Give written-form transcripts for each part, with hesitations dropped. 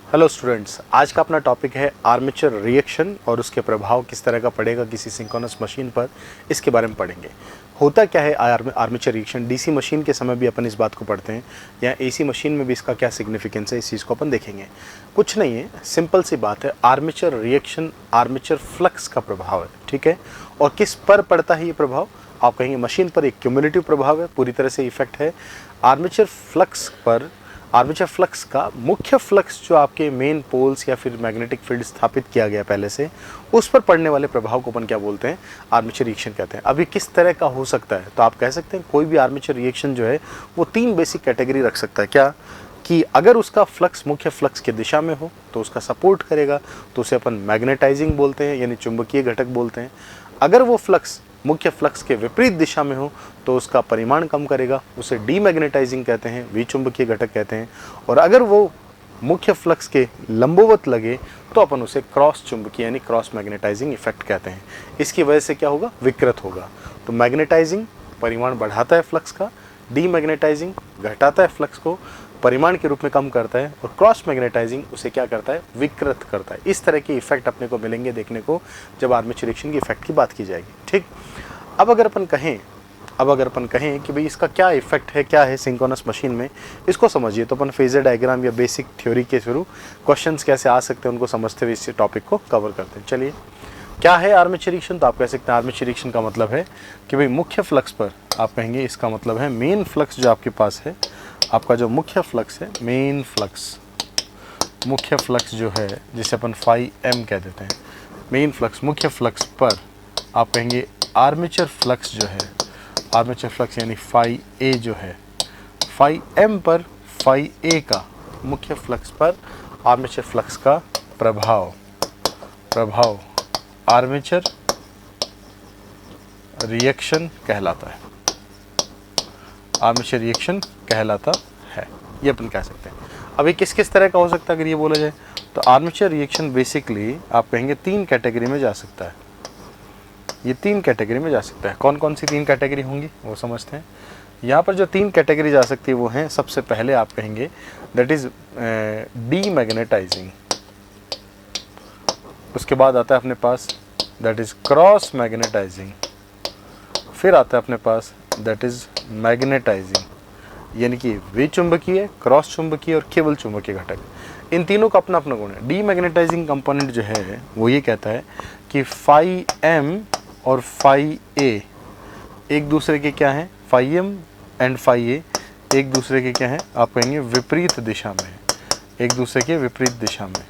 Hello students, आज का अपना टॉपिक है आर्मेचर रिएक्शन और उसके प्रभाव किस तरह का पड़ेगा किसी सिंक्रोनस मशीन पर, इसके बारे में पढ़ेंगे। होता क्या है आर्मेचर रिएक्शन? डीसी मशीन के समय भी अपन इस बात को पढ़ते हैं, या एसी मशीन में भी इसका क्या सिग्निफिकेंस है, इस चीज़ को अपन देखेंगे। कुछ नहीं है, सिंपल सी बात है। आर्मेचर रिएक्शन आर्मेचर फ्लक्स का प्रभाव है, ठीक है। और किस पर पड़ता है ये प्रभाव? आप कहेंगे मशीन पर एक क्यूमुलेटिव प्रभाव है, पूरी तरह से इफेक्ट है। आर्मेचर फ्लक्स पर, आर्मेचर फ्लक्स का मुख्य फ्लक्स जो आपके मेन पोल्स या फिर मैग्नेटिक फील्ड स्थापित किया गया पहले से, उस पर पड़ने वाले प्रभाव को अपन क्या बोलते हैं? आर्मेचर रिएक्शन कहते हैं। अभी किस तरह का हो सकता है? तो आप कह सकते हैं कोई भी आर्मेचर रिएक्शन जो है वो तीन बेसिक कैटेगरी रख सकता है। क्या? कि अगर उसका फ्लक्स मुख्य फ्लक्स की दिशा में हो तो उसका सपोर्ट करेगा, तो उसे अपन मैग्नेटाइजिंग बोलते हैं, यानी चुंबकीय घटक बोलते हैं। अगर वो फ्लक्स मुख्य फ्लक्स के विपरीत दिशा में हो तो उसका परिमाण कम करेगा, उसे डीमैग्नेटाइजिंग कहते हैं, विचुंबकीय घटक कहते हैं। और अगर वो मुख्य फ्लक्स के लंबवत लगे तो अपन उसे क्रॉस चुंबकीय यानी क्रॉस मैग्नेटाइजिंग इफेक्ट कहते हैं। इसकी वजह से क्या होगा? विकृत होगा। तो मैग्नेटाइजिंग परिमाण बढ़ाता है फ्लक्स का, डीमैग्नेटाइजिंग घटाता है फ्लक्स को, परिमाण के रूप में कम करता है, और क्रॉस मैग्नेटाइजिंग उसे क्या करता है? विकृत करता है। इस तरह के इफेक्ट अपने को मिलेंगे देखने को जब आर्मेचर रिएक्शन की इफेक्ट की बात की जाएगी, ठीक। अब अगर अपन कहें कि भाई इसका क्या इफेक्ट है, क्या है सिंक्रोनस मशीन में, इसको समझिए। तो अपन फेजर डायग्राम या बेसिक थ्योरी के थ्रू क्वेश्चंस कैसे आ सकते हैं उनको समझते हुए इस टॉपिक को कवर करते हैं। चलिए, क्या है आर्मेचर रिएक्शन? तो आप कह सकते हैं आर्मेचर रिएक्शन का मतलब है कि भाई मुख्य फ्लक्स पर, आप कहेंगे इसका मतलब है मेन फ्लक्स जो आपके पास है, आपका जो मुख्य फ्लक्स है, मेन फ्लक्स, मुख्य फ्लक्स जो है जिसे अपन फाई एम कह देते हैं, मेन फ्लक्स मुख्य फ्लक्स पर आप कहेंगे आर्मेचर फ्लक्स जो है, आर्मेचर फ्लक्स यानी फाई ए जो है, फाई एम पर फाई ए का मुख्य फ्लक्स पर आर्मेचर फ्लक्स का प्रभाव आर्मेचर रिएक्शन कहलाता है, आर्मेचर रिएक्शन कहलाता है, ये अपन कह सकते हैं। अभी किस किस तरह का हो सकता है अगर ये बोला जाए तो आर्मेचर रिएक्शन बेसिकली आप कहेंगे तीन कैटेगरी में जा सकता है। ये तीन कैटेगरी में जा सकता है। कौन कौन सी तीन कैटेगरी होंगी वो समझते हैं। यहाँ पर जो तीन कैटेगरी जा सकती है वो हैं, सबसे पहले आप कहेंगे दैट इज डीमैग्नेटाइजिंग, उसके बाद आता है अपने पास दैट इज क्रॉस मैग्नेटाइजिंग, फिर आता है अपने पास दैट इज मैग्नेटाइजिंग, यानी कि विचुंबकीय, क्रॉस चुंबकीय और केवल चुंबकीय घटक। इन तीनों का अपना अपना गुण है। डीमैग्नेटाइजिंग कंपोनेंट जो है वो ये कहता है कि फाई एम और फाई ए एक दूसरे के क्या हैं? Phi M and phi A एक दूसरे के क्या हैं? आप कहेंगे विपरीत दिशा में, एक दूसरे के विपरीत दिशा में।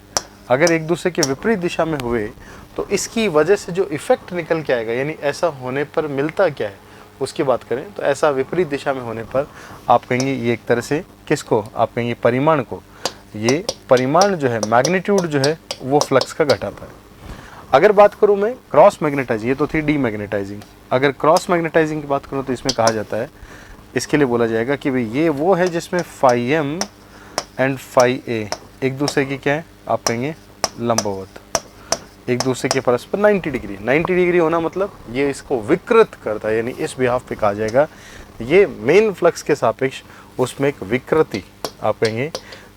अगर एक दूसरे के विपरीत दिशा में हुए तो इसकी वजह से जो इफेक्ट निकल के आएगा, यानी ऐसा होने पर मिलता क्या है उसकी बात करें तो ऐसा विपरीत दिशा में होने पर आप कहेंगे ये एक तरह से किसको? आप कहेंगे परिमाण को। ये परिमाण जो है, मैग्नीट्यूड जो है वो फ्लक्स का घटाता है। अगर बात करूं मैं क्रॉस मैग्नेटाइजिंग, ये तो थी डीमैग्नेटाइजिंग। अगर क्रॉस मैग्नेटाइजिंग की बात करूं तो इसमें कहा जाता है, इसके लिए बोला जाएगा कि भाई ये वो है जिसमें phi M and phi A एक दूसरे की क्या है? आप कहेंगे लंबवत, एक दूसरे के परस्पर 90 डिग्री होना, मतलब ये इसको विकृत करता है। यानी इस बिहाफ पे कहा जाएगा ये मेन फ्लक्स के सापेक्ष उसमें एक विकृति, आप कहेंगे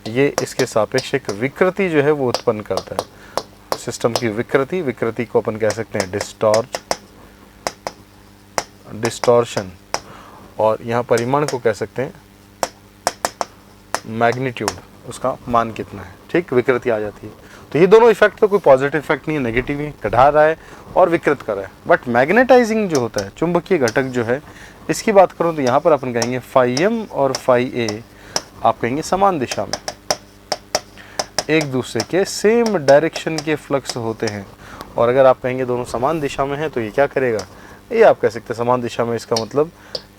ये इसके सापेक्ष एक विकृति जो है वो उत्पन्न करता है। सिस्टम की विकृति को अपन कह सकते हैं डिस्टॉर्शन, और यहाँ परिमाण को कह सकते हैं मैग्नीट्यूड, उसका मान कितना है, ठीक। विकृति आ जाती है। तो ये दोनों इफेक्ट तो कोई पॉजिटिव इफेक्ट नहीं है, नेगेटिव ही, घटा रहा है और विकृत कर रहा है। बट मैग्नेटाइजिंग जो होता है, चुंबकीय घटक जो है, इसकी बात करूँ तो यहाँ पर अपन कहेंगे फाई एम और फाई ए आप कहेंगे समान दिशा में, एक दूसरे के सेम डायरेक्शन के फ्लक्स होते हैं। और अगर आप कहेंगे दोनों समान दिशा में हैं तो ये क्या करेगा? ये आप कह सकते हैं समान दिशा में, इसका मतलब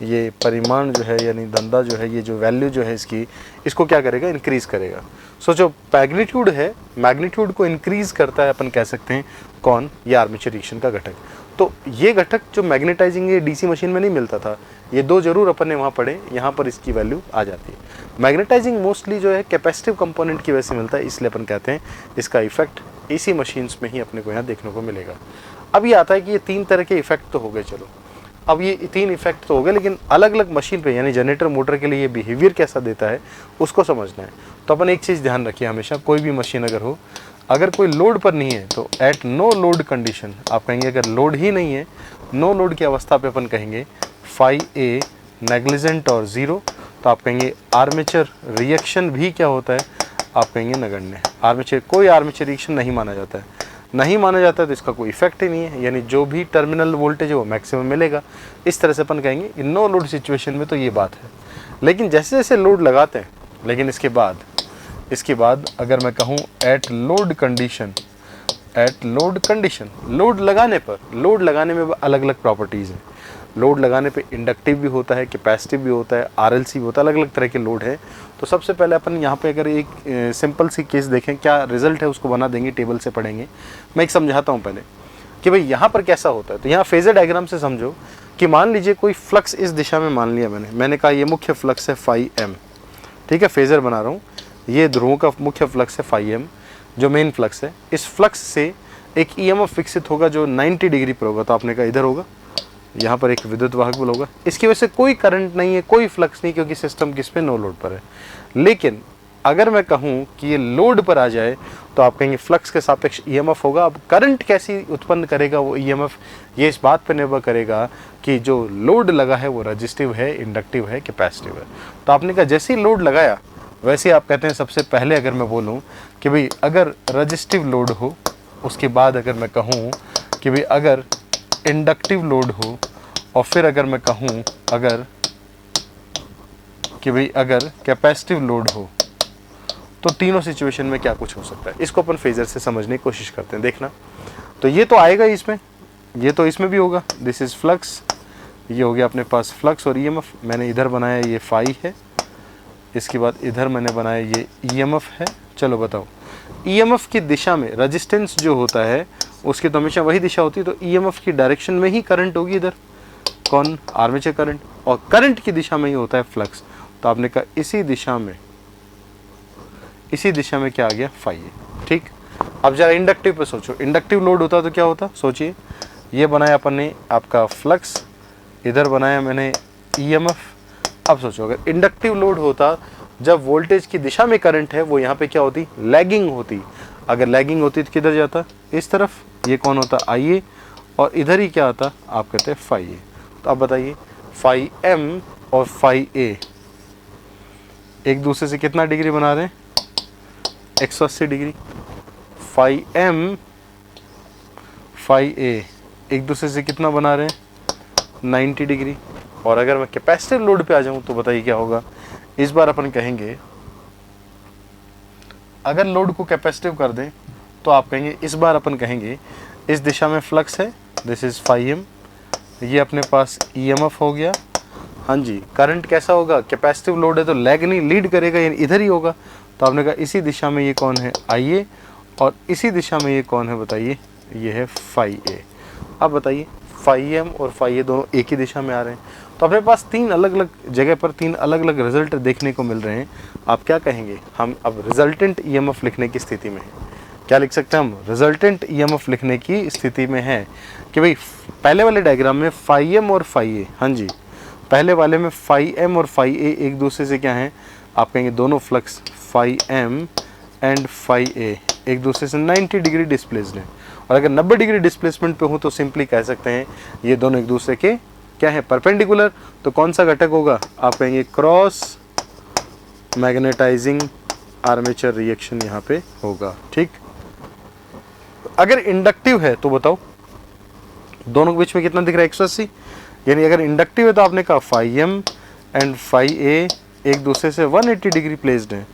ये परिमाण जो है यानी धंधा जो है, ये जो वैल्यू जो है इसकी, इसको क्या करेगा? इंक्रीज करेगा। सो जो मैग्नीट्यूड है, मैग्नीट्यूड को इंक्रीज करता है अपन कह सकते हैं कौन? ये आर्मेचर रिएक्शन का घटक। तो ये घटक जो मैग्नेटाइजिंग ये डीसी मशीन में नहीं मिलता था, ये दो जरूर अपन ने वहाँ पढ़े, यहाँ पर इसकी वैल्यू आ जाती है। मैग्नेटाइजिंग मोस्टली जो है कैपेसिटिव कंपोनेंट की वजह से मिलता है, इसलिए अपन कहते हैं इसका इफेक्ट एसी मशीन्स में ही अपने को यहाँ देखने को मिलेगा। अब ये आता है कि ये तीन तरह के इफेक्ट तो हो गए, चलो अब ये 3 इफेक्ट तो हो गए, लेकिन अलग अलग मशीन पे यानी जनरेटर मोटर के लिए ये बिहेवियर कैसा देता है उसको समझना है। तो अपन एक चीज़ ध्यान रखिए हमेशा, कोई भी मशीन अगर हो, अगर कोई लोड पर नहीं है तो एट नो लोड कंडीशन आप कहेंगे, अगर लोड ही नहीं है, नो लोड की अवस्था पे अपन कहेंगे फाई ए नेग्लिजेंट और ज़ीरो, तो आप कहेंगे आर्मेचर रिएक्शन भी क्या होता है, आप कहेंगे नगण्य। आर्मेचर, कोई आर्मेचर रिएक्शन नहीं माना जाता है, नहीं माना जाता है तो इसका कोई इफेक्ट ही नहीं है, यानी जो भी टर्मिनल वोल्टेज है वो मैक्सिमम मिलेगा। इस तरह से अपन कहेंगे कि नो लोड सिचुएशन में तो ये बात है। लेकिन जैसे जैसे लोड लगाते हैं, लेकिन इसके बाद अगर मैं कहूँ एट लोड कंडीशन, लोड लगाने में अलग अलग प्रॉपर्टीज़ हैं। लोड लगाने पे इंडक्टिव भी होता है, कैपेसिटिव भी होता है, आरएलसी भी होता है, अलग अलग तरह के लोड है। तो सबसे पहले अपन यहाँ पे अगर एक सिंपल सी केस देखें, क्या रिजल्ट है उसको बना देंगे, टेबल से पढ़ेंगे। मैं एक समझाता हूँ पहले कि भाई यहाँ पर कैसा होता है। तो यहाँ फेजर डायग्राम से समझो कि मान लीजिए कोई फ्लक्स इस दिशा में मान लिया मैंने कहा ये मुख्य फ्लक्स है फाई एम, ठीक है, फेजर बना रहा हूँ, ये ध्रुवों का मुख्य फ्लक्स है फाई एम जो मेन फ्लक्स है। इस फ्लक्स से एक ईएमएफ विकसित होगा जो 90 डिग्री पर होगा। तो आपने कहा इधर होगा, यहाँ पर एक विद्युत वाहक बल होगा, इसकी वजह से कोई करंट नहीं है, कोई फ्लक्स नहीं, क्योंकि सिस्टम किस पे, नो लोड पर है। लेकिन अगर मैं कहूँ कि ये लोड पर आ जाए तो आप कहेंगे फ्लक्स के सापेक्ष ईएमएफ होगा। अब करंट कैसी उत्पन्न करेगा वो ईएमएफ, ये इस बात पर निर्भर करेगा कि जो लोड लगा है वो रजिस्टिव है, इंडक्टिव है, कैपेसिटिव है। तो आपने कहा जैसे ही लोड लगाया वैसे आप कहते हैं सबसे पहले अगर मैं बोलूँ कि भाई अगर रजिस्टिव लोड हो, उसके बाद अगर मैं कहूँ कि भाई अगर इंडक्टिव लोड हो, और फिर अगर मैं कहूँ अगर कि भाई अगर कैपेसिटिव लोड हो, तो तीनों सिचुएशन में क्या कुछ हो सकता है, इसको अपन फेजर से समझने की कोशिश करते हैं। देखना, तो ये तो आएगा इसमें, ये तो इसमें भी होगा, दिस इज़ फ्लक्स, ये हो गया अपने पास फ्लक्स और ईएमएफ। मैंने इधर बनाया ये फाई है, इसके बाद इधर मैंने बनाया ये ईएमएफ है। चलो बताओ, ईएमएफ की दिशा में रेजिस्टेंस जो होता है उसकी तो हमेशा वही दिशा होती है, तो ईएमएफ की डायरेक्शन में ही करंट होगी इधर, कौन, आर्मेचर करंट, और करंट की दिशा में ही होता है फ्लक्स। तो आपने कहा इसी दिशा में क्या आ गया, फाई है, ठीक। अब जरा इंडक्टिव पे सोचो, इंडक्टिव लोड होता तो क्या होता, सोचिए, ये बनाया अपन ने आपका फ्लक्स, इधर बनाया मैंने ईएमएफ। अब सोचो अगर इंडक्टिव लोड होता, जब वोल्टेज की दिशा में करंट है वो यहाँ पे क्या होती, लैगिंग होती। अगर लैगिंग होती तो किधर जाता, इस तरफ, ये कौन होता, आई ए, और इधर ही क्या आता, आप कहते हैं फाई ए। तो आप बताइए फाई एम और फाई ए एक दूसरे से कितना डिग्री बना रहे हैं, 180 degree. Phi M phi A एक दूसरे से कितना बना रहे हैं, 90 डिग्री। और अगर मैं कैपेसिटिव लोड पे आ जाऊं तो बताइए क्या होगा। इस बार अपन कहेंगे अगर लोड को कैपेसिटिव कर दें तो आप कहेंगे, इस बार अपन कहेंगे इस दिशा में फ्लक्स है, दिस इज फाई एम, ये अपने पास ईएमएफ हो गया, हाँ जी। करंट कैसा होगा, कैपेसिटिव लोड है तो लैग नहीं, लीड करेगा, यानी इधर ही होगा। तो आपने कहा इसी दिशा में ये कौन है, आई ए, और इसी दिशा में ये कौन है, बताइए, ये है फाई ए। अब बताइए फाई एम और फाई ए दोनों एक ही दिशा में आ रहे हैं, तो अपने पास तीन अलग अलग जगह पर तीन अलग अलग रिजल्ट देखने को मिल रहे हैं। आप क्या कहेंगे, हम अब रिजल्टेंट ईएमएफ लिखने की स्थिति में हैं। क्या लिख सकते हैं हम, रिजल्टेंट ईएमएफ लिखने की स्थिति में है कि भाई पहले वाले डायग्राम में फाई एम और फाई ए, हाँ जी, पहले वाले में फाई एम और फाई ए एक दूसरे से क्या हैं, आप कहेंगे दोनों flux phi M and phi A एक दूसरे से 90 डिग्री डिस्प्लेस्ड हैं। और अगर 90 डिग्री डिस्प्लेसमेंट पे हो तो सिंपली कह सकते हैं ये दोनों एक दूसरे के क्या है, परपेंडिकुलर। तो कौन सा घटक होगा, आप कहेंगे क्रॉस मैग्नेटाइजिंग आर्मेचर रिएक्शन यहाँ पे होगा, ठीक। अगर इंडक्टिव है तो बताओ दोनों के बीच में कितना दिख रहा है, 180, यानी अगर इंडक्टिव है तो आपने कहा phi M and phi A एक दूसरे से 180 डिग्री प्लेस्ड हैं।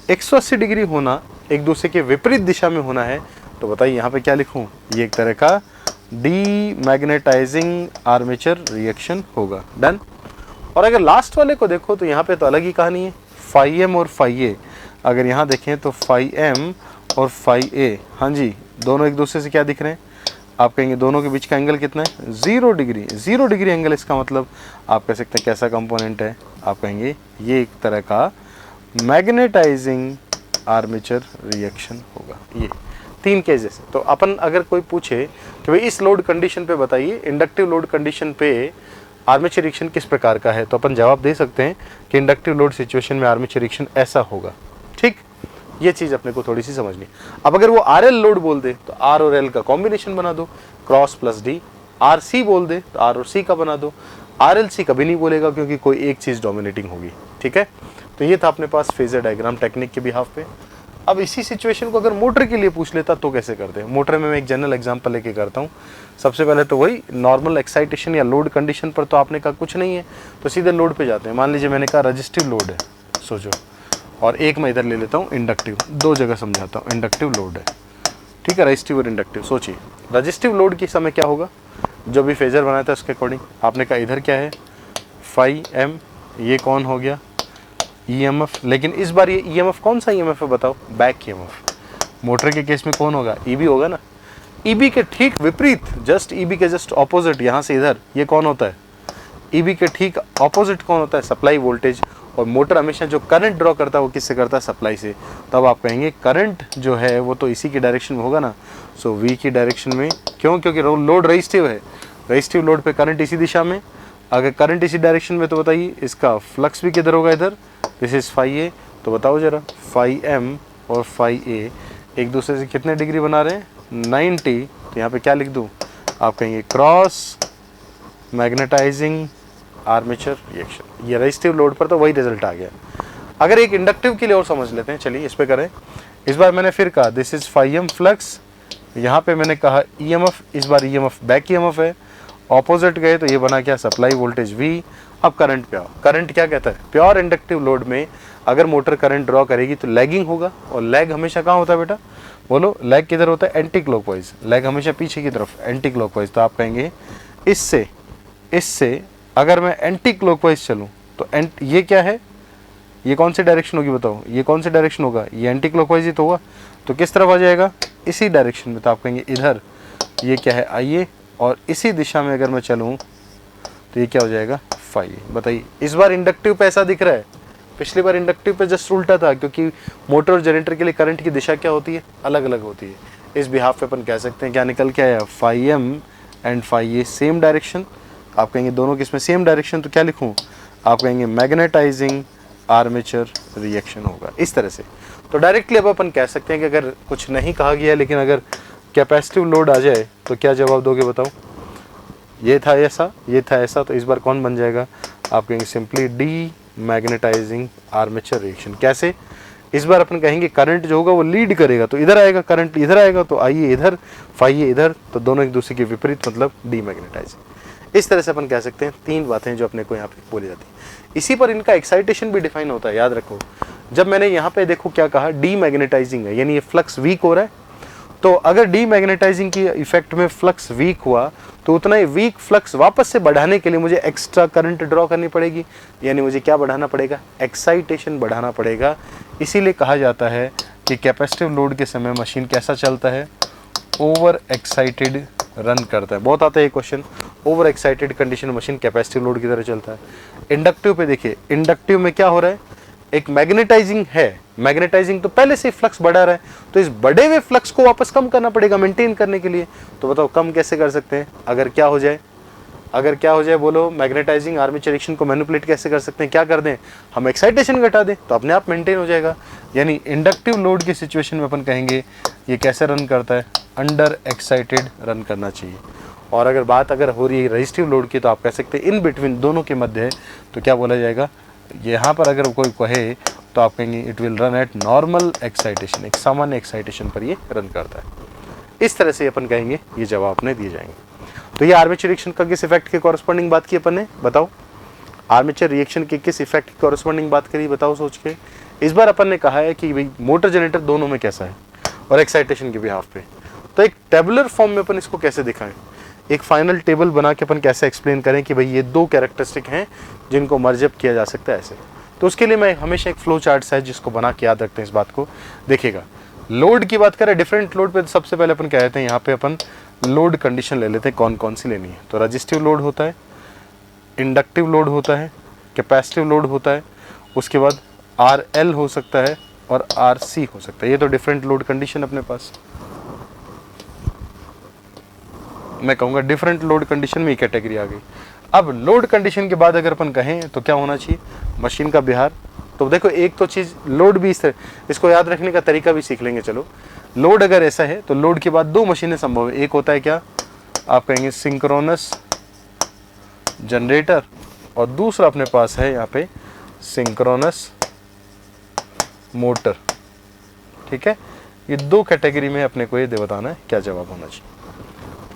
180 डिग्री होना, एक दूसरे के विपरीत दिशा में होना है, तो बताइए यहाँ पे क्या लिखूँ, ये एक तरह का डीमैग्नेटाइजिंग आर्मेचर रिएक्शन होगा, डन। और अगर लास्ट वाले को देखो तो यहाँ पे तो अलग ही कहानी है, फाई एम और फाई ए। अगर यहाँ देखें तो फाई एम और फाई ए, हाँ जी, दोनों एक दूसरे से क्या दिख रहे हैं, आप कहेंगे दोनों के बीच का एंगल कितना है, 0 डिग्री। 0 डिग्री एंगल, इसका मतलब आप कह सकते हैं कैसा कंपोनेंट है, आप कहेंगे ये एक तरह का मैग्नेटाइजिंग आर्मेचर रिएक्शन होगा। ये तीन केसेस। तो अपन अगर कोई पूछे कि भाई इस लोड कंडीशन पे बताइए, इंडक्टिव लोड कंडीशन पे आर्मेचर रिएक्शन किस प्रकार का है, तो अपन जवाब दे सकते हैं कि इंडक्टिव लोड सिचुएशन में आर्मेचर रिएक्शन ऐसा होगा। ठीक, ये चीज़ अपने को थोड़ी सी समझनी। अब अगर वो आर एल लोड बोल दे तो आर और एल का कॉम्बिनेशन बना दो, cross plus D. Or C बोल दे तो आर और सी का बना दो। आर एल सी कभी नहीं बोलेगा क्योंकि कोई एक चीज़ डोमिनेटिंग होगी। ठीक है, तो ये था अपने पास फेजर डायग्राम टेक्निक के बिहाफ पे। अब इसी सिचुएशन को अगर मोटर के लिए पूछ लेता तो कैसे करते हैं। मोटर में मैं एक जनरल एग्जांपल लेके करता हूँ। सबसे पहले तो वही नॉर्मल एक्साइटेशन या लोड कंडीशन पर तो आपने कहा कुछ नहीं है, तो सीधे लोड पे जाते हैं। मान लीजिए मैंने कहा रजिस्टिव लोड है, सोचो, और एक मैं इधर ले लेता हूँ इंडक्टिव, दो जगह समझाता हूँ। इंडक्टिव लोड है, ठीक है, रजिस्टिव और इंडक्टिव। सोचिए रजिस्टिव लोड के समय क्या होगा, जो भी फेजर बनाया था उसके अकॉर्डिंग आपने कहा इधर क्या है फाई एम, ये कौन हो गया ईएमएफ। लेकिन इस बार ये ईएमएफ कौन सा ईएमएफ है बताओ, बैक ईएमएफ। मोटर के केस में कौन होगा, ईबी होगा ना। ईबी के ठीक विपरीत, जस्ट ईबी के जस्ट ऑपोजिट, यहाँ से इधर ये कौन होता है, ईबी के ठीक ऑपोजिट कौन होता है, सप्लाई वोल्टेज। और मोटर हमेशा जो करंट ड्रॉ करता है वो किससे करता है, सप्लाई से। तब आप कहेंगे करंट जो है वो तो इसी की डायरेक्शन में होगा ना, सो वी की डायरेक्शन में। क्यों, क्योंकि लोड रजिस्टिव है, रजिस्टिव लोड पे करंट इसी दिशा में। अगर करंट इसी डायरेक्शन में तो बताइए इसका फ्लक्स भी किधर होगा, इधर। दिस इज फाई ए, तो बताओ जरा फाई एम और फाई ए एक दूसरे से कितने डिग्री बना रहे हैं, 90। तो यहाँ पे क्या लिख दूँ, आप कहेंगे क्रॉस मैग्नेटाइजिंग आर्मेचर रिएक्शन। ये रजिस्टिव लोड पर तो वही रिजल्ट आ गया। अगर एक इंडक्टिव के लिए और समझ लेते हैं, चलिए इस पे करें। इस बार मैंने फिर कहा this is phi M flux, यहाँ पे मैंने कहा ईएमएफ, इस बार ईएमएफ बैक ईएमएफ है। ऑपोजिट गए तो ये बना क्या, सप्लाई वोल्टेज वी। अब करंट पे आओ, करंट क्या कहता है, प्योर इंडक्टिव लोड में अगर मोटर करंट ड्रॉ करेगी तो लैगिंग होगा। और लैग हमेशा कहाँ होता है बेटा, बोलो लैग किधर होता है, एंटी क्लॉकवाइज। लैग हमेशा पीछे की तरफ, एंटी क्लॉकवाइज। तो आप कहेंगे इससे अगर मैं एंटी क्लॉकवाइज चलूँ तो ये क्या है, ये कौन सी डायरेक्शन होगी बताओ, ये कौन सी डायरेक्शन होगा, ये एंटी क्लॉकवाइज ही तो होगा। तो किस तरफ आ जाएगा, इसी डायरेक्शन में। तो आप कहेंगे इधर ये क्या है, आइए, और इसी दिशा में अगर मैं चलूँ तो ये क्या हो जाएगा, फाई। बताइए इस बार इंडक्टिव पे ऐसा दिख रहा है, पिछली बार इंडक्टिव पे जस्ट उल्टा था, क्योंकि मोटर और जनरेटर के लिए करंट की दिशा क्या होती है, अलग अलग होती है। इस बिहाफ पे अपन कह सकते हैं क्या निकल के आया, phi M and phi A same direction. आप कहेंगे दोनों किसमें सेम डायरेक्शन, तो क्या लिखूँ, आप कहेंगे मैग्नेटाइजिंग आर्मेचर रिएक्शन होगा, इस तरह से। तो डायरेक्टली अब अपन कह सकते हैं कि अगर कुछ नहीं कहा गया लेकिन अगर कैपेसिटिव लोड आ जाए तो क्या जवाब दोगे बताओ, ये था ऐसा, ये था ऐसा, तो इस बार कौन बन जाएगा, आप कहेंगे simply demagnetizing armature reaction. कैसे, इस बार अपन कहेंगे करंट जो होगा वो लीड करेगा, तो इधर आएगा करंट, इधर आएगा तो आइए इधर, फाइए इधर, तो दोनों एक दूसरे के विपरीत, मतलब डी मैग्नेटाइजिंग। इस तरह से अपन कह सकते हैं तीन बातें जो अपने को यहाँ पे बोली जाती है। इसी पर इनका एक्साइटेशन भी डिफाइन होता है, याद रखो। जब मैंने यहाँ पे देखो क्या कहा, डी मैग्नेटाइजिंग है, यानी ये फ्लक्स वीक हो रहा है। तो अगर डी मैग्नेटाइजिंग की इफेक्ट में फ्लक्स वीक हुआ तो उतना ही वीक फ्लक्स वापस से बढ़ाने के लिए मुझे एक्स्ट्रा करंट ड्रॉ करनी पड़ेगी, यानी मुझे क्या बढ़ाना पड़ेगा, एक्साइटेशन बढ़ाना पड़ेगा। इसीलिए कहा जाता है कि कैपेसिटिव लोड के समय मशीन कैसा चलता है, ओवर एक्साइटेड रन करता है। बहुत आता है ये question, over excited condition machine capacitive load की तरह चलता है। इंडक्टिव पे देखिए, इंडक्टिव में क्या हो रहा है, एक मैग्नेटाइजिंग है, मैग्नेटाइजिंग तो पहले से फ्लक्स बढ़ा रहा है, तो इस बढ़े हुए फ्लक्स को वापस कम करना पड़ेगा मेंटेन करने के लिए। तो बताओ कम कैसे कर सकते हैं, अगर क्या हो जाए, अगर क्या हो जाए बोलो, मैग्नेटाइजिंग आर्मेचर रिएक्शन को मैनिपुलेट कैसे कर सकते हैं, क्या कर दें, हम एक्साइटेशन घटा दें तो अपने आप मेंटेन हो जाएगा। यानी इंडक्टिव लोड की सिचुएशन में अपन कहेंगे ये कैसे रन करता है, अंडर एक्साइटेड रन करना चाहिए। और अगर बात अगर हो रही है रजिस्टिव लोड की, तो आप कह सकते हैं इन बिटवीन, दोनों के मध्य है, तो क्या बोला जाएगा, यहाँ पर अगर कोई कहे तो आप कहेंगे it will run at normal excitation, एक सामान्य एक्साइटेशन पर ये रन करता है। इस तरह से अपन कहेंगे ये जवाब अपने दिए जाएंगे। तो ये आर्मेचर रिएक्शन का किस इफेक्ट के कॉरस्पॉन्डिंग बात की अपन ने, बताओ, आर्मेचर रिएक्शन के किस इफेक्ट की कॉरस्पॉन्डिंग बात करी, बताओ सोच के। इस बार अपन ने कहा है कि भाई मोटर जनरेटर दोनों में कैसा है और एक्साइटेशन के बिहाफ पे। तो एक टेबुलर फॉर्म में अपन इसको कैसे दिखाएं, एक फाइनल टेबल बना के अपन कैसे एक्सप्लेन करें कि भाई ये दो कैरेक्टरिस्टिक हैं जिनको मर्ज अप किया जा सकता है ऐसे। तो उसके लिए मैं हमेशा एक फ्लो चार्ट है जिसको बना के याद रखते हैं इस बात को। देखिएगा, लोड की बात करें, डिफरेंट लोड पे सबसे पहले अपन क्या कहते हैं, यहाँ पे अपन लोड कंडीशन ले लेते हैं कौन कौन सी लेनी है। तो रजिस्टिव लोड होता है, इंडक्टिव लोड होता है, कैपेसिटिव लोड होता है, उसके बाद RL हो सकता है और RC हो सकता है। ये तो डिफरेंट लोड कंडीशन अपने पास। मैं कहूँगा डिफरेंट लोड कंडीशन में ये कैटेगरी आ गई। अब लोड कंडीशन के बाद अगर अपन कहें तो क्या होना चाहिए, मशीन का बिहार। तो देखो एक तो चीज़ लोड भी इस तरह, इसको याद रखने का तरीका भी सीख लेंगे। चलो लोड अगर ऐसा है तो लोड के बाद 2 मशीनें संभव है। एक होता है क्या, आप कहेंगे सिंक्रोनस जनरेटर, और दूसरा अपने पास है यहाँ पे सिंक्रोनस मोटर। ठीक है, ये 2 कैटेगरी में अपने को ये बताना है क्या जवाब होना चाहिए।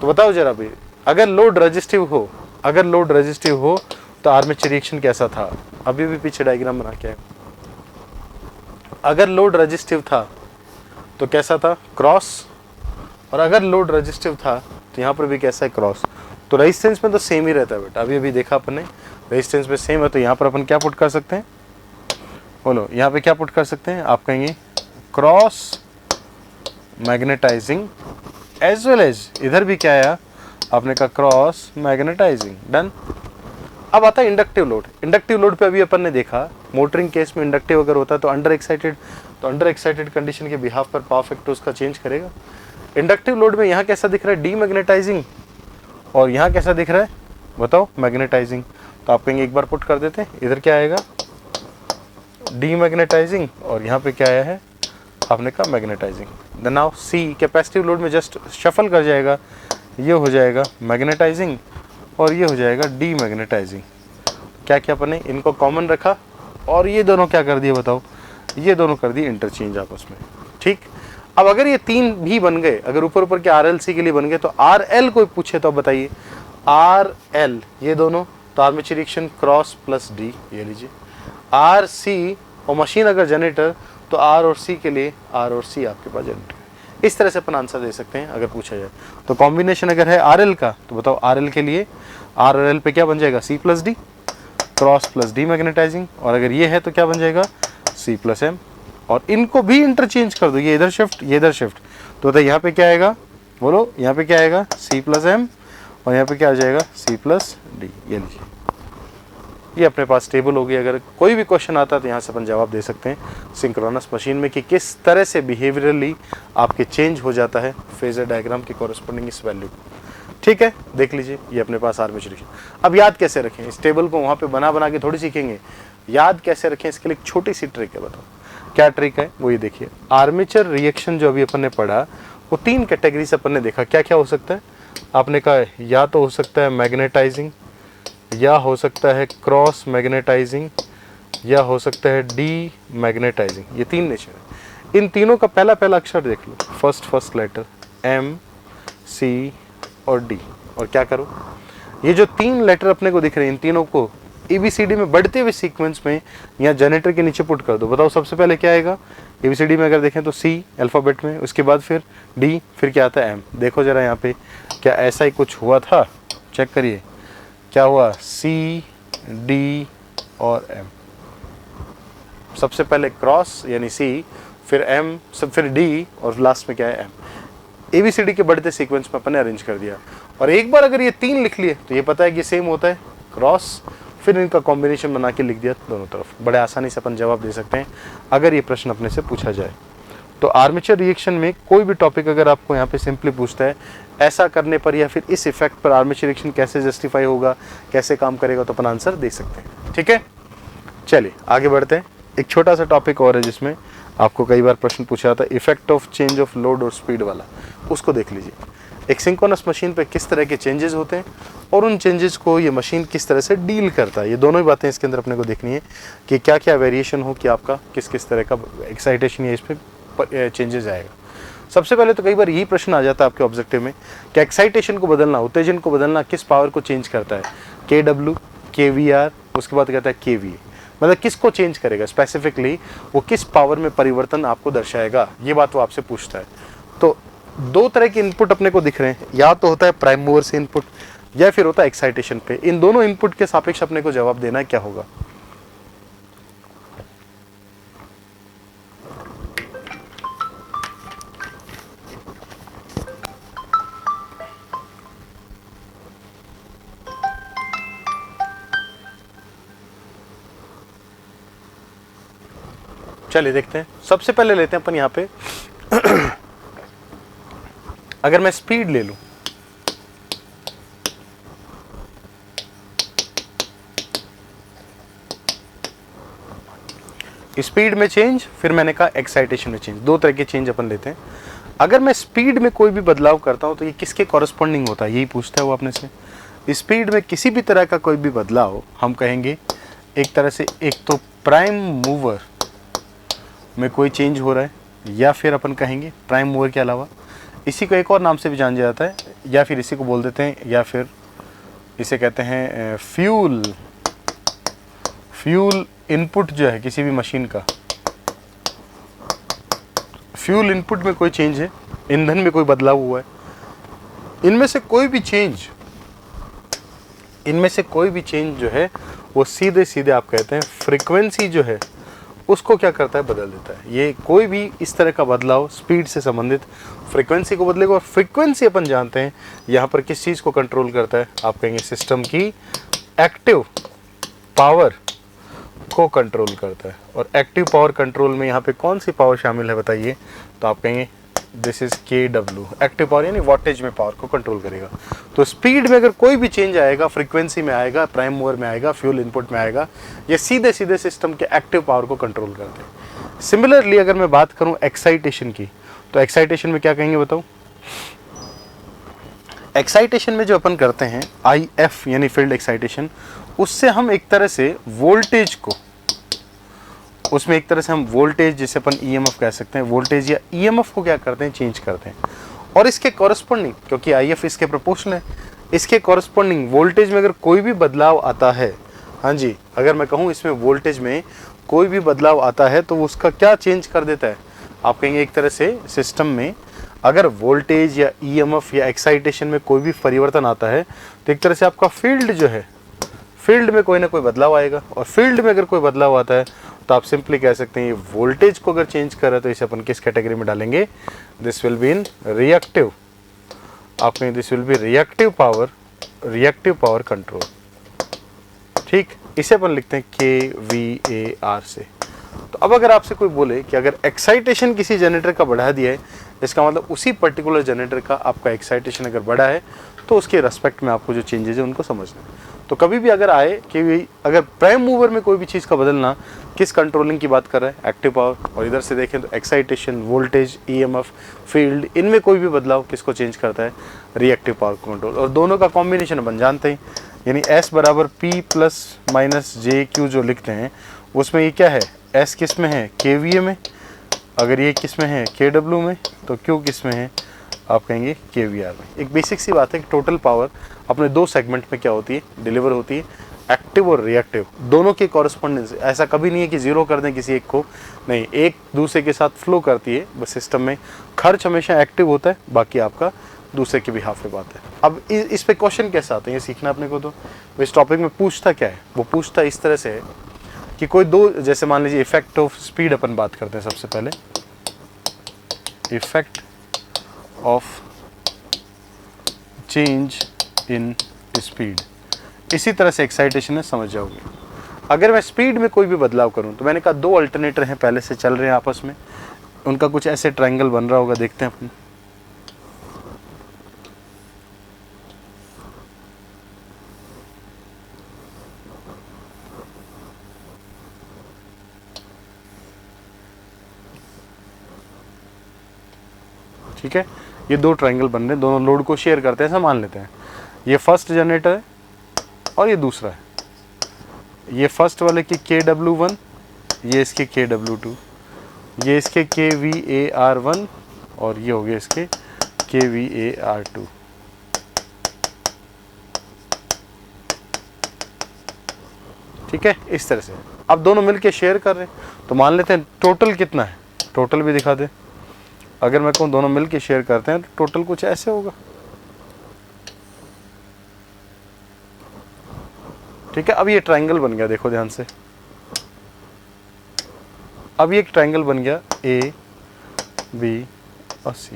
तो बताओ जरा भी, अगर लोड रेजिस्टिव हो, अगर लोड रेजिस्टिव हो तो आर्मेचर रिएक्शन कैसा था, अभी भी पीछे डायग्राम बना के आए। अगर लोड रेजिस्टिव था तो कैसा था, क्रॉस, और अगर लोड रेजिस्टिव था तो यहाँ पर भी कैसा है, क्रॉस। तो रेजिस्टेंस में तो सेम ही रहता है बेटा, अभी अभी देखा अपन ने, रेजिस्टेंस में सेम है। तो यहाँ पर अपन क्या पुट कर सकते हैं, बोलो यहाँ पे क्या पुट कर सकते हैं, आप कहेंगे cross magnetizing as well as, इधर भी क्या आया आपने कहा क्रॉस मैग्नेटाइजिंग, डन। अब आता है इंडक्टिव लोड। इंडक्टिव लोड पे अभी अपन ने देखा मोटरिंग केस में इंडक्टिव अगर होता है तो अंडर एक्साइटेड कंडीशन के बिहाफ पर पावर फैक्टर उसका चेंज करेगा। इंडक्टिव लोड में यहाँ कैसा दिख रहा है, डीमैग्नेटाइजिंग, और यहाँ कैसा दिख रहा है बताओ, मैग्नेटाइजिंग। तो आप कहेंगे एक बार पुट कर देते हैं, इधर क्या आएगा डीमैग्नेटाइजिंग, और यहाँ पे क्या आया है आपने कहा magnetizing. Then now see capacitive load में जस्ट शफल कर जाएगा, ये हो जाएगा मैग्नेटाइजिंग और ये हो जाएगा डीमैग्नेटाइजिंग। क्या क्या अपने इनको कॉमन रखा और ये दोनों क्या कर दिए बताओ, ये दोनों कर दिए इंटरचेंज आपस में। ठीक, अब अगर ये 3 भी बन गए, अगर ऊपर ऊपर के RLC के लिए बन गए, तो RL कोई पूछे तो बताइए RL ये दोनों, तो armature reaction cross plus D, ये लीजिए RC, और मशीन अगर जनरेटर तो R और C के लिए R और C आपके पास जनरेटर। इस तरह से अपन आंसर दे सकते हैं अगर पूछा जाए। तो कॉम्बिनेशन अगर है RL का तो बताओ RL के लिए R और L पे क्या बन जाएगा, C plus D, cross plus demagnetizing, और अगर ये है तो क्या बन जाएगा C प्लस M, और इनको भी इंटरचेंज कर दो, ये इधर शिफ्ट ये इधर शिफ्ट, तो यहाँ पे क्या आएगा बोलो, यहाँ पे क्या आएगा C प्लस M, और यहाँ पे क्या आ जाएगा C प्लस D। ये लीजिए, ये अपने पास टेबल होगी। अगर कोई भी क्वेश्चन आता है तो यहाँ से अपन जवाब दे सकते हैं सिंक्रोनस मशीन में कि किस तरह से बिहेवियरली आपके चेंज हो जाता है फेजर डायग्राम के कॉरेस्पॉन्डिंग इस वैल्यू। ठीक है, देख लीजिए ये अपने पास आर्मेचर रिएक्शन। अब याद कैसे रखें, इस टेबल को वहाँ पे बना के थोड़ी सीखेंगे, याद कैसे रखें इसके लिए एक छोटी सी ट्रिक है। बताओ क्या ट्रिक है, वो ये देखिए। आर्मेचर रिएक्शन जो अभी अपन ने पढ़ा वो 3 कैटेगरी से अपन ने देखा, क्या क्या हो सकता है आपने कहा, या तो हो सकता है मैग्नेटाइजिंग, या हो सकता है क्रॉस मैग्नेटाइजिंग, या हो सकता है डी मैग्नेटाइजिंग। ये 3 नेचर है। इन तीनों का पहला अक्षर देख लो, फर्स्ट लेटर M, C और D, और क्या करो, ये जो 3 लेटर अपने को दिख रहे हैं इन तीनों को ABCD में बढ़ते हुए सीक्वेंस में या जनरेटर के नीचे पुट कर दो। बताओ सबसे पहले क्या आएगा ABCD में, अगर देखें तो C अल्फ़ाबेट में, उसके बाद फिर D, फिर क्या आता है M। देखो जरा यहाँ पे क्या ऐसा ही कुछ हुआ था, चेक करिए क्या हुआ, C, D और M। सबसे पहले क्रॉस यानी C, फिर M, सब फिर D, और लास्ट में क्या है M। ABCD के बढ़ते सीक्वेंस में अपन ने अरेंज कर दिया, और एक बार अगर ये 3 लिख लिए तो ये पता है कि सेम होता है क्रॉस, फिर इनका कॉम्बिनेशन बना के लिख दिया दोनों तरफ। बड़े आसानी से अपन जवाब दे सकते हैं अगर ये प्रश्न अपने से पूछा जाए। तो आर्मेचर रिएक्शन में कोई भी टॉपिक अगर आपको यहाँ पे सिंपली पूछता है ऐसा करने पर या फिर इस इफेक्ट पर आर्मेचर रिएक्शन कैसे जस्टिफाई होगा, कैसे काम करेगा, तो अपन आंसर दे सकते हैं। ठीक है, चलिए आगे बढ़ते हैं। एक छोटा सा टॉपिक और है जिसमें आपको कई बार प्रश्न पूछा था, effect of change of load और स्पीड वाला, उसको देख लीजिए। एक सिंक्रोनस मशीन पे किस तरह के चेंजेस होते हैं और उन चेंजेस को ये मशीन किस तरह से डील करता है, ये दोनों ही बातें इसके अंदर अपने को देखनी है कि क्या क्या वेरिएशन हो कि आपका किस किस तरह का एक्साइटेशन या इस पर चेंजेस आएगा। सबसे पहले तो कई बार यही प्रश्न आ जाता है आपके ऑब्जेक्टिव में कि एक्साइटेशन को बदलना, उत्तेजन को बदलना किस पावर को चेंज करता है, KW, KVR, उसके बाद कहता है KVA, मतलब किसको चेंज करेगा, स्पेसिफिकली वो किस पावर में परिवर्तन आपको दर्शाएगा, ये बात वो आपसे पूछता है। तो 2 तरह के इनपुट अपने को दिख रहे हैं, या तो होता है प्राइम मूवर से इनपुट या फिर होता है एक्साइटेशन पे। इन दोनों इनपुट के सापेक्ष अपने को जवाब देना है, क्या होगा। चलिए देखते हैं। सबसे पहले लेते हैं अपन यहाँ पे अगर मैं स्पीड ले लूं, स्पीड में चेंज, फिर मैंने कहा एक्साइटेशन में चेंज, दो तरह के चेंज अपन लेते हैं। अगर मैं स्पीड में कोई भी बदलाव करता हूँ तो ये किसके कॉरस्पॉन्डिंग होता है, यही पूछता है वो अपने से। स्पीड में किसी भी तरह का कोई भी बदलाव हम कहेंगे एक तरह से, एक तो प्राइम मूवर में कोई चेंज हो रहा है, या फिर अपन कहेंगे प्राइम मूवर के अलावा इसी को एक और नाम से भी जाना जाता है, या फिर इसी को बोल देते हैं, या फिर इसे कहते हैं फ्यूल इनपुट जो है किसी भी मशीन का। फ्यूल इनपुट में कोई चेंज है, ईंधन में कोई बदलाव हुआ है, इनमें से कोई भी चेंज जो है वो सीधे सीधे आप कहते हैं फ्रीक्वेंसी जो है उसको क्या करता है, बदल देता है। ये कोई भी इस तरह का बदलाव स्पीड से संबंधित फ्रीक्वेंसी को बदलेगा, और फ्रीक्वेंसी अपन जानते हैं यहाँ पर किस चीज़ को कंट्रोल करता है, आप कहेंगे सिस्टम की एक्टिव पावर को कंट्रोल करता है। और एक्टिव पावर कंट्रोल में यहाँ पे कौन सी पावर शामिल है बताइए, तो आप कहेंगे this is KW, active power यानी वॉटेज में पावर को कंट्रोल करेगा। तो स्पीड में अगर कोई भी चेंज आएगा, फ्रीक्वेंसी में आएगा, प्राइम मूवर में आएगा, फ्यूल इनपुट में आएगा, ये सीधे सीधे सिस्टम के एक्टिव पावर को कंट्रोल करते हैं। सिमिलरली अगर मैं बात करूं एक्साइटेशन की, तो एक्साइटेशन में क्या कहेंगे बताओ। एक्साइटेशन में जो अपन करते हैं IF यानी फील्ड एक्साइटेशन, उससे हम एक तरह से वोल्टेज को, उसमें एक तरह से हम वोल्टेज जिसे अपन EMF कह सकते हैं, वोल्टेज या EMF को क्या करते हैं, चेंज करते हैं। और इसके कॉरस्पॉन्डिंग, क्योंकि IF इसके प्रोपोर्शनल है, इसके कॉरस्पॉन्डिंग वोल्टेज में अगर कोई भी बदलाव आता है, हाँ जी, अगर मैं कहूँ इसमें वोल्टेज में कोई भी बदलाव आता है तो उसका क्या चेंज कर देता है, आप कहेंगे एक तरह से सिस्टम में अगर वोल्टेज या EMF या एक्साइटेशन में कोई भी परिवर्तन आता है तो एक तरह से आपका फील्ड जो है, फील्ड में कोई ना कोई बदलाव आएगा। और फील्ड में अगर कोई बदलाव आता है तो आप सिंपली कह सकते हैं ये वोल्टेज को अगर चेंज कर रहा है तो इसे अपन किस कैटेगरी में डालेंगे, this will be in reactive, आप कहेंगे this will be reactive power control. ठीक, इसे अपन लिखते हैं KVAR से। तो अब अगर आपसे कोई बोले कि अगर एक्साइटेशन किसी जनरेटर का बढ़ा दिया है, इसका मतलब उसी पर्टिकुलर जनरेटर का आपका एक्साइटेशन अगर बढ़ा है तो उसके रेस्पेक्ट में आपको जो चेंजेस है उनको समझना है। तो कभी भी अगर आए कि अगर प्राइम मूवर में कोई भी चीज़ का बदलना, किस कंट्रोलिंग की बात कर रहा है, एक्टिव पावर, और इधर से देखें तो एक्साइटेशन, वोल्टेज, EMF, फील्ड, इनमें कोई भी बदलाव किसको चेंज करता है, रिएक्टिव पावर कंट्रोल। और दोनों का कॉम्बिनेशन अपन जानते हैं, यानी S बराबर P प्लस माइनस JQ जो लिखते हैं उसमें ये क्या है, S किस में है, KVA में, अगर ये किस में है, KW में, तो Q किस में है, आप कहेंगे KVR में। एक बेसिक सी बात है कि टोटल पावर अपने दो सेगमेंट में क्या होती है, डिलीवर होती है, एक्टिव और रिएक्टिव, दोनों के कॉरस्पॉन्डेंस। ऐसा कभी नहीं है कि जीरो कर दें किसी एक को, नहीं, एक दूसरे के साथ फ्लो करती है बस सिस्टम में। खर्च हमेशा एक्टिव होता है, बाकी आपका दूसरे की बिहाफ पे बात है। अब इस पे क्वेश्चन कैसे आते हैं, ये सीखना अपने को। तो इस टॉपिक में पूछता क्या है, वो पूछता इस तरह से है कि कोई दो, जैसे मान लीजिए इफेक्ट ऑफ स्पीड अपन बात करते हैं सबसे पहले, effect of change in speed, इसी तरह से एक्साइटेशन है, समझ जाओगे। अगर मैं स्पीड में कोई भी बदलाव करूं तो मैंने कहा दो अल्टरनेटर हैं पहले से चल रहे हैं आपस में, उनका कुछ ऐसे ट्रायंगल बन रहा होगा, देखते हैं अपन। ठीक है, ये दो ट्रायंगल बन रहे हैं, दोनों लोड को शेयर करते हैं, ऐसा मान लेते हैं। ये फर्स्ट जनरेटर है और ये दूसरा है, ये फर्स्ट वाले की KW1, ये इसके KW2, ये इसके KVAR1 और ये हो गए इसके KVAR2। ठीक है, इस तरह से अब दोनों मिलके शेयर कर रहे हैं, तो मान लेते हैं टोटल कितना है, टोटल भी दिखा दे। अगर मैं कहूँ दोनों मिलके शेयर करते हैं तो टोटल कुछ ऐसे होगा। ठीक है, अब ये ट्रायंगल बन गया, देखो ध्यान से, अब ये एक ट्रायंगल बन गया A, B और C।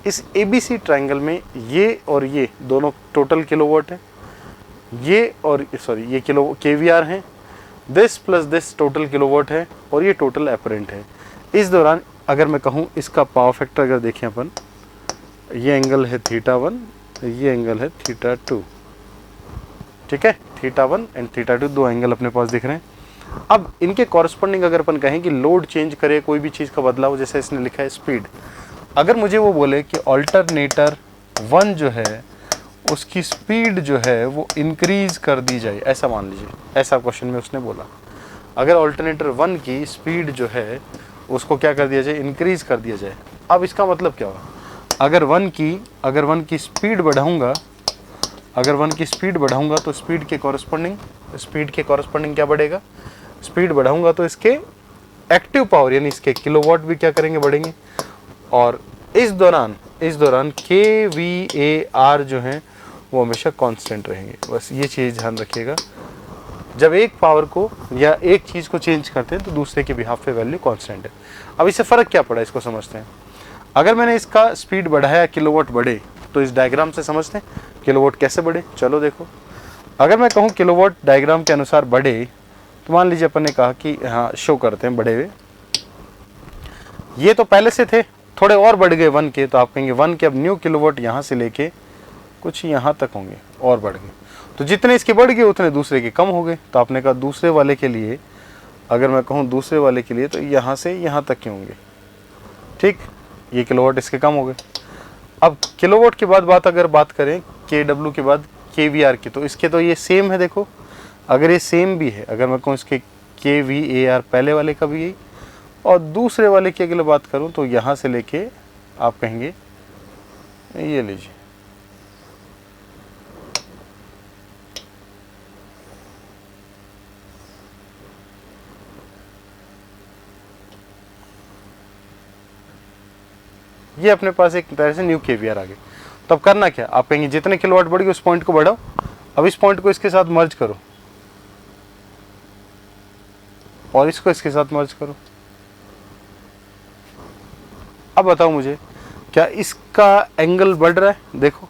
इस ABC ट्रायंगल में ये और ये दोनों टोटल किलोवाट है, ये और सॉरी ये KVR है, this plus this total kilowatt है, और ये टोटल एपरेंट है। इस दौरान अगर मैं कहूँ इसका पावर फैक्टर अगर देखें अपन, ये एंगल है θ1, ये एंगल है θ2। ठीक है, θ1 एंड θ2 दो एंगल अपने पास दिख रहे हैं। अब इनके कॉरस्पॉन्डिंग अगर अपन कहें कि लोड चेंज करे, कोई भी चीज़ का बदलाव, जैसे इसने लिखा है स्पीड, अगर मुझे वो बोले कि ऑल्टरनेटर 1 जो है उसकी स्पीड जो है वो इंक्रीज कर दी जाए, ऐसा मान लीजिए, ऐसा क्वेश्चन में उसने बोला, अगर ऑल्टरनेटर 1 की स्पीड जो है उसको क्या कर दिया जाए, इंक्रीज कर दिया जाए। अब इसका मतलब क्या हुआ, अगर 1 की स्पीड बढ़ाऊंगा, अगर 1 की स्पीड बढ़ाऊंगा तो स्पीड के कॉरस्पॉन्डिंग क्या बढ़ेगा, स्पीड बढ़ाऊंगा तो इसके एक्टिव पावर यानी इसके किलोवाट भी क्या करेंगे, बढ़ेंगे। और इस दौरान kVAR जो है वो हमेशा कांस्टेंट रहेंगे। बस ये चीज़ ध्यान रखिएगा, जब एक पावर को या एक चीज़ को चेंज करते हैं तो दूसरे के बिहाफ पे वैल्यू कांस्टेंट है। अब इससे फ़र्क क्या पड़ा, इसको समझते हैं। अगर मैंने इसका स्पीड बढ़ाया, किलोवाट बढ़े, तो इस डायग्राम से समझते हैं किलोवाट कैसे बढ़े। चलो देखो, अगर मैं कहूँ किलोवाट डायग्राम के अनुसार बढ़े, तो मान लीजिए अपन ने कहा कि हाँ शो करते हैं बढ़े हुए, ये तो पहले से थे, थोड़े और बढ़ गए 1 के, तो आप कहेंगे 1 के अब न्यू किलोवाट यहाँ से लेके कुछ यहाँ तक होंगे और बढ़ गए, तो जितने इसके बढ़ गए उतने दूसरे के कम हो गए। तो आपने कहा दूसरे वाले के लिए, अगर मैं कहूँ दूसरे वाले के लिए, तो यहाँ से यहाँ तक के होंगे, ठीक, ये किलोवाट इसके कम हो गए। अब किलोवाट के बाद अगर बात करें KW के बाद KVR की, तो इसके तो ये सेम है। देखो अगर ये सेम भी है, अगर मैं कहूँ इसके kVAR पहले वाले का भी यही, और दूसरे वाले की अगर बात करूँ तो यहाँ से लेके आप कहेंगे ये लीजिए, ये अपने पास एक तरह से न्यू KVR आ गए। तो अब करना क्या, आप कहेंगे जितने किलोवाट बढ़ गए उस पॉइंट को बढ़ाओ, अब इस पॉइंट को इसके साथ मर्ज करो और इसको इसके साथ मर्ज करो। अब बताओ मुझे, क्या इसका एंगल बढ़ रहा है? देखो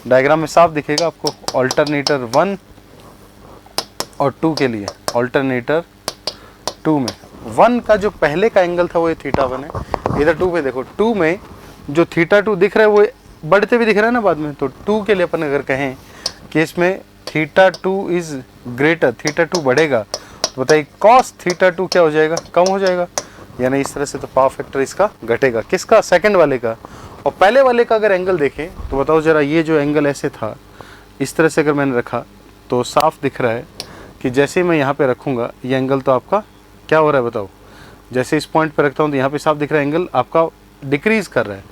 डायग्राम में साफ दिखेगा आपको, ऑल्टरनेटर 1 और 2 के लिए, ऑल्टरनेटर 2 में 1 का जो पहले का एंगल था वो ये θ1 है, इधर 2 पे देखो 2 में जो θ2 दिख रहा है वो बढ़ते भी दिख रहा है ना बाद में। तो 2 के लिए अपन अगर कहें कि इसमें θ2 इज ग्रेटर, θ2 बढ़ेगा, तो बताइए cos θ2 क्या हो जाएगा, कम हो जाएगा, यानी इस तरह से तो पावर फैक्टर इसका घटेगा, किसका, सेकंड वाले का। और पहले वाले का अगर एंगल देखें तो बताओ जरा, ये जो एंगल ऐसे था, इस तरह से अगर मैंने रखा तो साफ दिख रहा है कि जैसे मैं यहाँ पे रखूँगा ये एंगल तो आपका क्या हो रहा है, बताओ, जैसे इस पॉइंट पे रखता हूँ तो यहाँ पे साफ दिख रहा है एंगल आपका डिक्रीज कर रहा है।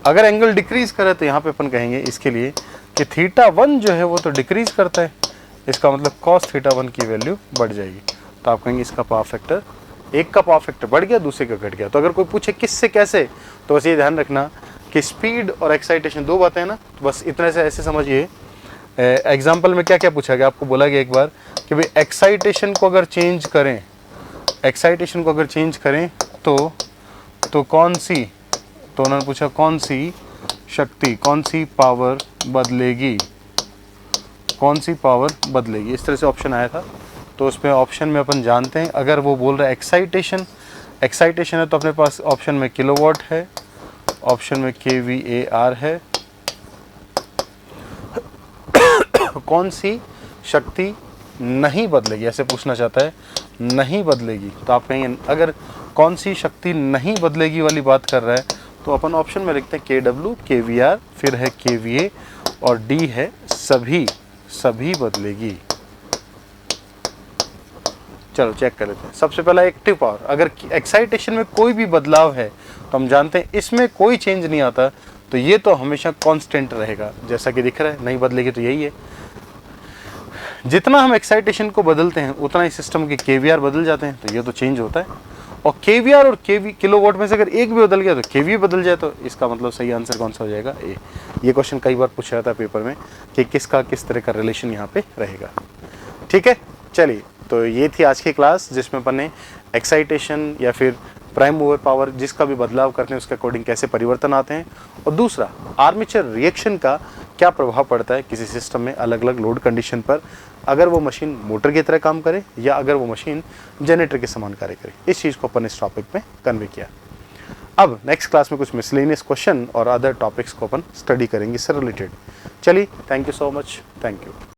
अगर एंगल डिक्रीज करे तो यहाँ पे अपन कहेंगे इसके लिए कि θ1 जो है वो तो डिक्रीज करता है, इसका मतलब cos θ1 की वैल्यू बढ़ जाएगी। तो आप कहेंगे इसका पावर फैक्टर, एक का पावर फैक्टर बढ़ गया, दूसरे का घट गया। तो अगर कोई पूछे किससे कैसे, तो बस ये ध्यान रखना कि स्पीड और एक्साइटेशन दो बातें हैं ना, तो बस इतने से ऐसे समझिए। एग्जाम्पल में क्या क्या पूछा गया, आपको बोला गया एक बार कि भाई एक्साइटेशन को अगर चेंज करें, एक्साइटेशन को अगर चेंज करें तो कौन सी, तो उन्होंने पूछा कौन सी शक्ति, कौन सी पावर बदलेगी, कौन सी पावर बदलेगी, इस तरह से ऑप्शन आया था। तो उसमें ऑप्शन में अपन जानते हैं, अगर वो बोल रहा है एक्साइटेशन है तो अपने पास ऑप्शन में किलोवाट है, ऑप्शन में kVAR है, कौन सी शक्ति नहीं बदलेगी, ऐसे पूछना चाहता है, नहीं बदलेगी। तो आप कहेंगे अगर कौन सी शक्ति नहीं बदलेगी वाली बात कर रहा है तो अपन ऑप्शन में लिखते हैं KW, KVR, फिर है KVA और D है सभी बदलेगी। चलो चेक कर लेते हैं। सबसे पहला एक्टिव पावर, अगर एक्साइटेशन में कोई भी बदलाव है तो हम जानते हैं इसमें कोई चेंज नहीं आता, तो ये तो हमेशा कांस्टेंट रहेगा, जैसा कि दिख रहा है, नहीं बदलेगी तो यही है। जितना हम एक्साइटेशन को बदलते हैं उतना ही सिस्टम के KVR बदल जाते हैं, तो ये तो चेंज होता है। और KVR और किलोवाट में से अगर एक भी बदल गया तो KVA बदल जाए, तो इसका मतलब सही आंसर कौन सा हो जाएगा, ए। ये क्वेश्चन कई बार पूछा जाता है पेपर में कि किसका किस तरह का रिलेशन यहाँ पे रहेगा। ठीक है, चलिए, तो ये थी आज की क्लास जिसमें अपन ने एक्साइटेशन या फिर प्राइम मूवर पावर जिसका भी बदलाव करते हैं उसके अकॉर्डिंग कैसे परिवर्तन आते हैं, और दूसरा आर्मेचर रिएक्शन का क्या प्रभाव पड़ता है किसी सिस्टम में अलग अलग लोड कंडीशन पर, अगर वो मशीन मोटर की तरह काम करे या अगर वो मशीन जनरेटर के समान कार्य करे। इस चीज़ को अपन इस टॉपिक में कन्वे किया। अब नेक्स्ट क्लास में कुछ मिसलेनियस क्वेश्चन और अदर टॉपिक्स को अपन स्टडी करेंगे इससे रिलेटेड। चलिए, thank you so much, thank you.